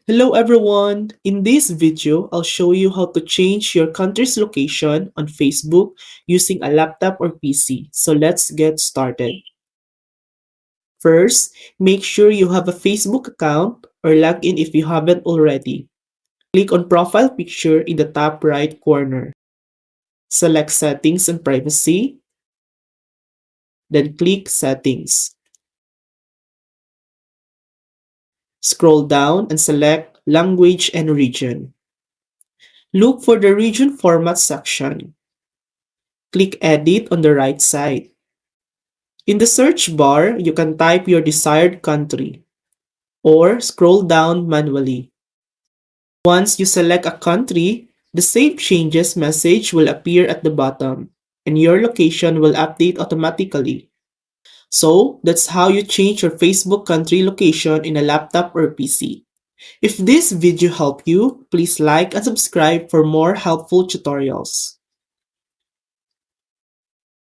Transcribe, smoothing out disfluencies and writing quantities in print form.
Hello everyone! In this video, I'll show you how to change your country's location on Facebook using a laptop or PC. So let's get started. First, make sure you have a Facebook account or log in if you haven't already. Click on Profile Picture in the top right corner. Select Settings and Privacy, then click Settings. Scroll down and select Language and Region. Look for the Region Format section. Click Edit on the right side. In the search bar, you can type your desired country or scroll down manually. Once you select a country, the Save Changes message will appear at the bottom and your location will update automatically. So, that's how you change your Facebook country location in a laptop or PC. If this video helped you, please like and subscribe for more helpful tutorials.